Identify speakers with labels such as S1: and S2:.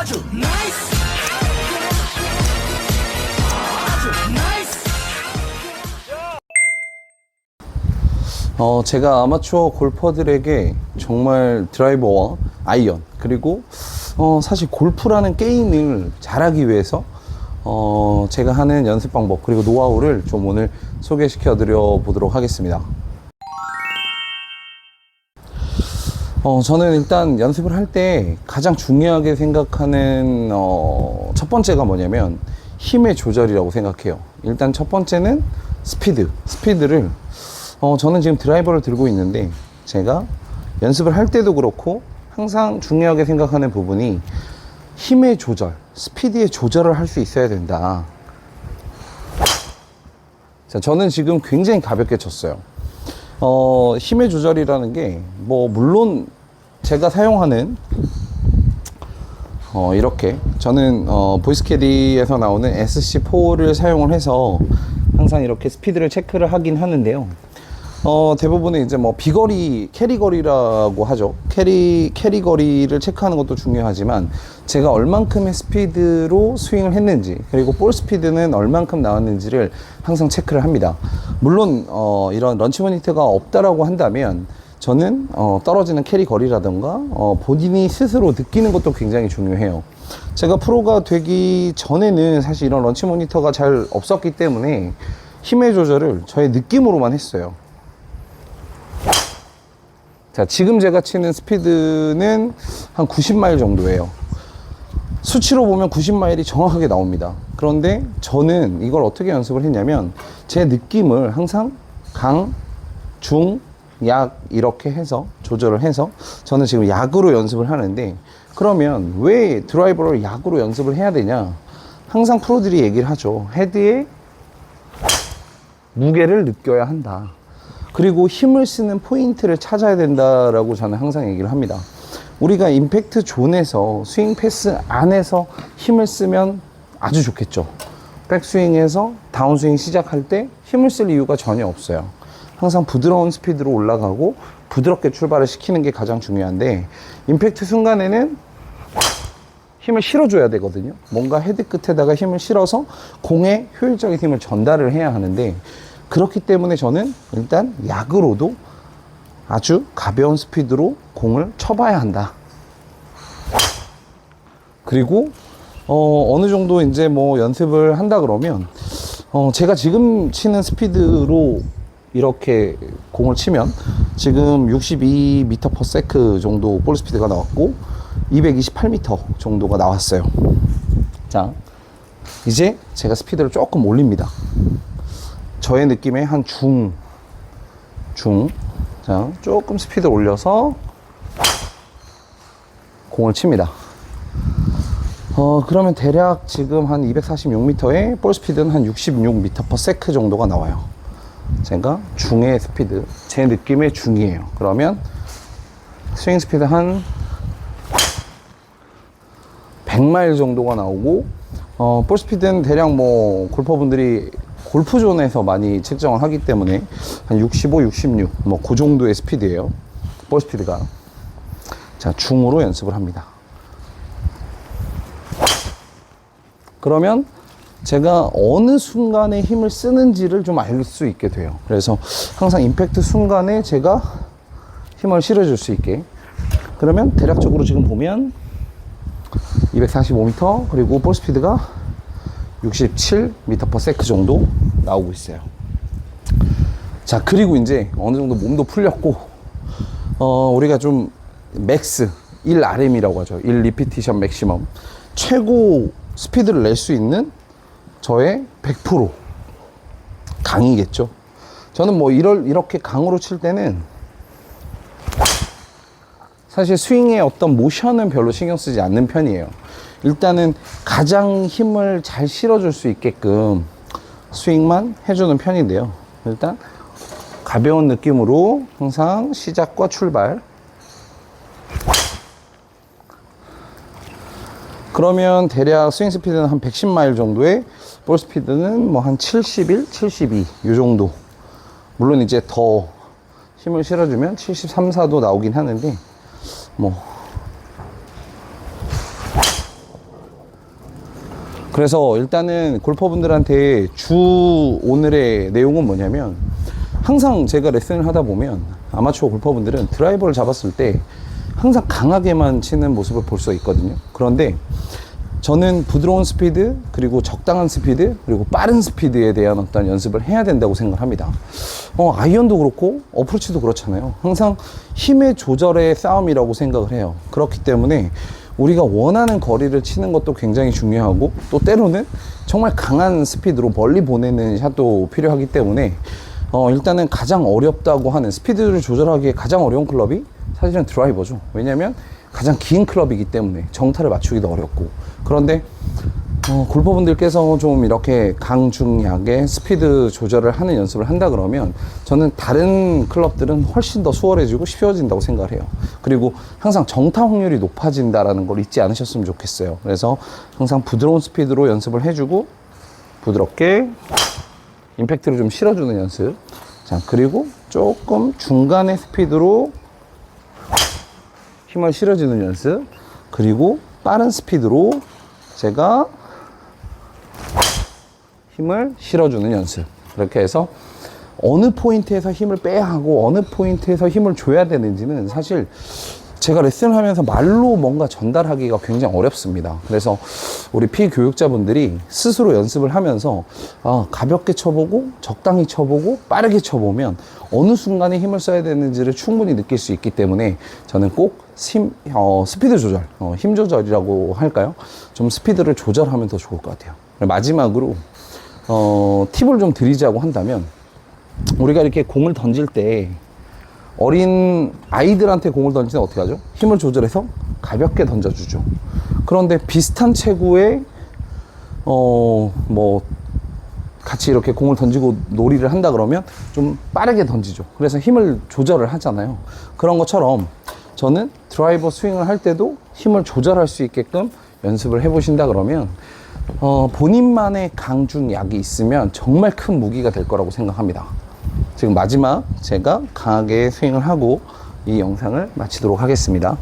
S1: 아주 나이스. 아주 나이스.
S2: 제가 아마추어 골퍼들에게 정말 드라이버와 아이언, 그리고 사실 골프라는 게임을 잘하기 위해서 제가 하는 연습 방법 그리고 노하우를 좀 오늘 소개시켜 드려 보도록 하겠습니다. 저는 일단 연습을 할 때 가장 중요하게 생각하는 첫 번째가 뭐냐면 힘의 조절이라고 생각해요. 일단 첫 번째는 스피드를 저는 지금 드라이버를 들고 있는데 제가 연습을 할 때도 그렇고 항상 중요하게 생각하는 부분이 힘의 조절, 스피드의 조절을 할 수 있어야 된다. 자, 저는 지금 굉장히 가볍게 쳤어요. 힘의 조절이라는 게 물론 제가 사용하는 이렇게 저는 보이스캐디에서 나오는 SC4를 사용을 해서 항상 이렇게 스피드를 체크를 하긴 하는데요. 대부분은 이제 비거리, 캐리거리라고 하죠. 캐리거리를 체크하는 것도 중요하지만 제가 얼만큼의 스피드로 스윙을 했는지, 그리고 볼 스피드는 얼만큼 나왔는지를 항상 체크를 합니다. 물론 이런 런치 모니터가 없다라고 한다면 저는 떨어지는 캐리거리라던가 본인이 스스로 느끼는 것도 굉장히 중요해요. 제가 프로가 되기 전에는 사실 이런 런치 모니터가 잘 없었기 때문에 힘의 조절을 저의 느낌으로만 했어요. 자, 지금 제가 치는 스피드는 한 90마일 정도예요. 수치로 보면 90마일이 정확하게 나옵니다. 그런데 저는 이걸 어떻게 연습을 했냐면 제 느낌을 항상 강, 중, 약 이렇게 해서 조절을 해서 저는 지금 약으로 연습을 하는데, 그러면 왜 드라이버를 약으로 연습을 해야 되냐? 항상 프로들이 얘기를 하죠. 헤드의 무게를 느껴야 한다. 그리고 힘을 쓰는 포인트를 찾아야 된다라고 저는 항상 얘기를 합니다. 우리가 임팩트 존에서 스윙 패스 안에서 힘을 쓰면 아주 좋겠죠. 백스윙에서 다운스윙 시작할 때 힘을 쓸 이유가 전혀 없어요. 항상 부드러운 스피드로 올라가고 부드럽게 출발을 시키는 게 가장 중요한데, 임팩트 순간에는 힘을 실어줘야 되거든요. 뭔가 헤드 끝에다가 힘을 실어서 공에 효율적인 힘을 전달을 해야 하는데, 그렇기 때문에 저는 일단 약으로도 아주 가벼운 스피드로 공을 쳐봐야 한다. 그리고 어느 정도 이제 연습을 한다 그러면 제가 지금 치는 스피드로 이렇게 공을 치면 지금 62m/s 정도 볼 스피드가 나왔고 228m 정도가 나왔어요. 자, 이제 제가 스피드를 조금 올립니다. 저의 느낌에 한 자, 조금 스피드를 올려서 공을 칩니다. 그러면 대략 지금 한 246m에 볼 스피드는 한 66m/s 정도가 나와요. 제가 중의 스피드, 제 느낌의 중이에요. 그러면 스윙 스피드 한 100마일 정도가 나오고, 볼 스피드는 대략 골퍼분들이 골프존에서 많이 측정을 하기 때문에 한 65, 66, 그 정도의 스피드예요. 볼 스피드가. 자, 중으로 연습을 합니다. 그러면 제가 어느 순간에 힘을 쓰는지를 좀 알 수 있게 돼요. 그래서 항상 임팩트 순간에 제가 힘을 실어줄 수 있게. 그러면 대략적으로 지금 보면 245m, 그리고 볼 스피드가 67m/s 정도 나오고 있어요. 자, 그리고 이제 어느 정도 몸도 풀렸고, 우리가 좀 맥스 1RM이라고 하죠. 1 리피티션 맥시멈, 최고 스피드를 낼 수 있는 저의 100% 강이겠죠. 저는 이렇게 강으로 칠 때는 사실 스윙의 어떤 모션은 별로 신경 쓰지 않는 편이에요. 일단은 가장 힘을 잘 실어줄 수 있게끔 스윙만 해주는 편인데요. 일단 가벼운 느낌으로 항상 시작과 출발. 그러면 대략 스윙 스피드는 한 110마일 정도에 볼 스피드는 한 71, 72 이 정도. 물론 이제 더 힘을 실어주면 73, 4도 나오긴 하는데 그래서 일단은 골퍼분들한테 오늘의 내용은 뭐냐면, 항상 제가 레슨을 하다 보면 아마추어 골퍼분들은 드라이버를 잡았을 때 항상 강하게만 치는 모습을 볼 수 있거든요. 그런데 저는 부드러운 스피드, 그리고 적당한 스피드, 그리고 빠른 스피드에 대한 어떤 연습을 해야 된다고 생각합니다. 아이언도 그렇고 어프로치도 그렇잖아요. 항상 힘의 조절의 싸움이라고 생각을 해요. 그렇기 때문에 우리가 원하는 거리를 치는 것도 굉장히 중요하고, 또 때로는 정말 강한 스피드로 멀리 보내는 샷도 필요하기 때문에 일단은 가장 어렵다고 하는, 스피드를 조절하기에 가장 어려운 클럽이 사실은 드라이버죠. 왜냐면 가장 긴 클럽이기 때문에 정타를 맞추기도 어렵고. 그런데 골퍼분들께서 좀 이렇게 강중약의 스피드 조절을 하는 연습을 한다 그러면 저는 다른 클럽들은 훨씬 더 수월해지고 쉬워진다고 생각을 해요. 그리고 항상 정타 확률이 높아진다라는 걸 잊지 않으셨으면 좋겠어요. 그래서 항상 부드러운 스피드로 연습을 해주고, 부드럽게 임팩트를 좀 실어주는 연습. 자, 그리고 조금 중간의 스피드로 힘을 실어주는 연습. 그리고 빠른 스피드로 제가 힘을 실어주는 연습. 이렇게 해서 어느 포인트에서 힘을 빼야 하고 어느 포인트에서 힘을 줘야 되는지는 사실 제가 레슨을 하면서 말로 뭔가 전달하기가 굉장히 어렵습니다. 그래서 우리 피교육자분들이 스스로 연습을 하면서 가볍게 쳐보고 적당히 쳐보고 빠르게 쳐보면 어느 순간에 힘을 써야 되는지를 충분히 느낄 수 있기 때문에 저는 꼭 스피드 조절, 힘 조절이라고 할까요? 좀 스피드를 조절하면 더 좋을 것 같아요. 마지막으로 팁을 좀 드리자고 한다면, 우리가 이렇게 공을 던질 때 어린 아이들한테 공을 던질 때 어떻게 하죠? 힘을 조절해서 가볍게 던져주죠. 그런데 비슷한 체구의 같이 이렇게 공을 던지고 놀이를 한다 그러면 좀 빠르게 던지죠. 그래서 힘을 조절을 하잖아요. 그런 것처럼 저는 드라이버 스윙을 할 때도 힘을 조절할 수 있게끔 연습을 해보신다 그러면 본인만의 강중약이 있으면 정말 큰 무기가 될 거라고 생각합니다. 지금 마지막 제가 강하게 스윙을 하고 이 영상을 마치도록 하겠습니다.